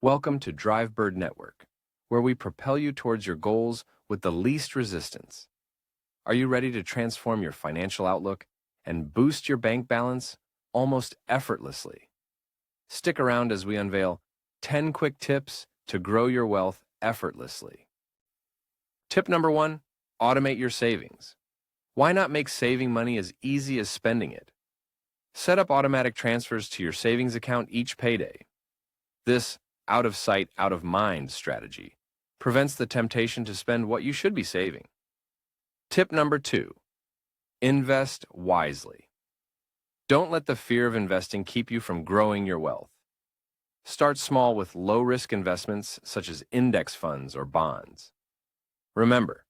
Welcome to DriveBird Network, where we propel you towards your goals with the least resistance. Are you ready to transform your financial outlook and boost your bank balance almost effortlessly? Stick around as we unveil 10 quick tips to grow your wealth effortlessly. Tip number 1, automate your savings. Why not make saving money as easy as spending it? Set up automatic transfers to your savings account each payday. This out of sight, out of mind strategy prevents the temptation to spend what you should be saving. Tip number 2, invest wisely. Don't let the fear of investing keep you from growing your wealth. Start small with low-risk investments such as index funds or bonds. Remember,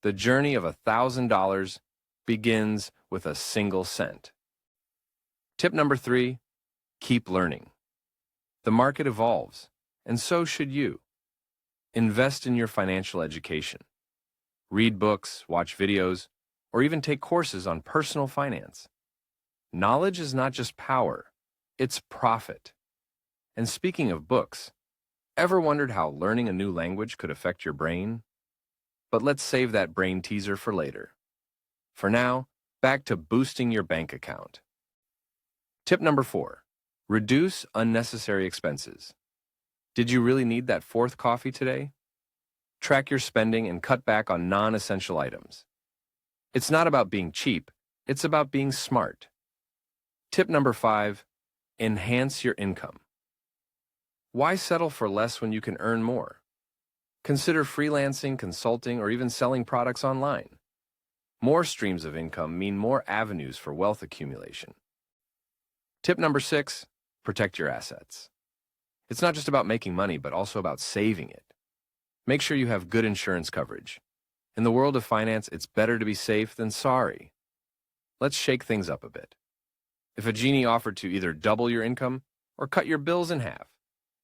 the journey of $1,000 begins with a single cent. Tip number 3, keep learning. The market evolves, and so should you. Invest in your financial education. Read books, watch videos, or even take courses on personal finance. Knowledge is not just power, it's profit. And speaking of books, ever wondered how learning a new language could affect your brain? But let's save that brain teaser for later. For now, back to boosting your bank account. Tip number 4, reduce unnecessary expenses. Did you really need that fourth coffee today? Track your spending and cut back on non-essential items. It's not about being cheap, it's about being smart. Tip number 5, enhance your income. Why settle for less when you can earn more? Consider freelancing, consulting, or even selling products online. More streams of income mean more avenues for wealth accumulation. Tip number 6, protect your assets. It's not just about making money, but also about saving it. Make sure you have good insurance coverage. In the world of finance, it's better to be safe than sorry. Let's shake things up a bit. If a genie offered to either double your income or cut your bills in half,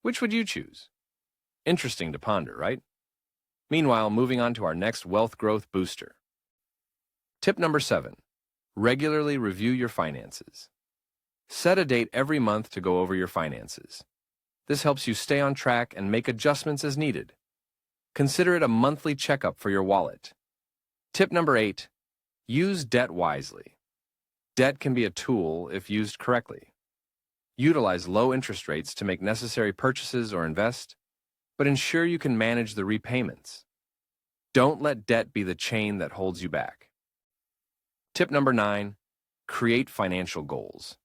which would you choose? Interesting to ponder, right? Meanwhile, moving on to our next wealth growth booster. Tip number 7, regularly review your finances. Set a date every month to go over your finances. This helps you stay on track and make adjustments as needed. Consider it a monthly checkup for your wallet. Tip number 8, use debt wisely. Debt can be a tool if used correctly. Utilize low interest rates to make necessary purchases or invest, but ensure you can manage the repayments. Don't let debt be the chain that holds you back. Tip number 9, create financial goals.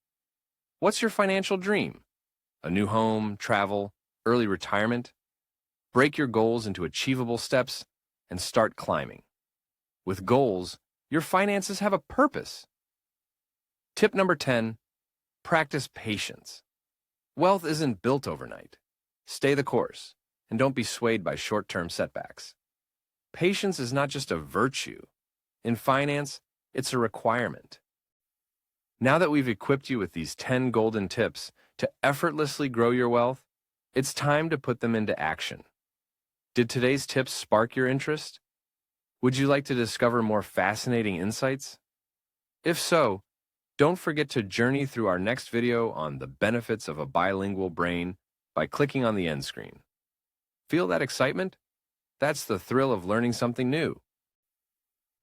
What's your financial dream? A new home, travel, early retirement? Break your goals into achievable steps and start climbing. With goals, your finances have a purpose. Tip number 10, practice patience. Wealth isn't built overnight. Stay the course, and don't be swayed by short-term setbacks. Patience is not just a virtue. In finance, it's a requirement. Now that we've equipped you with these 10 golden tips to effortlessly grow your wealth, it's time to put them into action. Did today's tips spark your interest? Would you like to discover more fascinating insights? If so, don't forget to journey through our next video on the benefits of a bilingual brain by clicking on the end screen. Feel that excitement? That's the thrill of learning something new.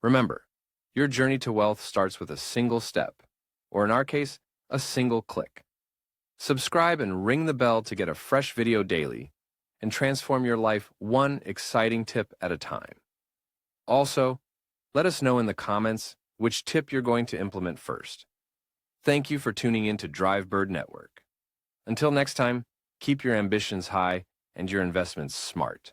Remember, your journey to wealth starts with a single step, or in our case, a single click. Subscribe and ring the bell to get a fresh video daily and transform your life one exciting tip at a time. Also, let us know in the comments which tip you're going to implement first. Thank you for tuning in to DriveBird Network. Until next time, keep your ambitions high and your investments smart.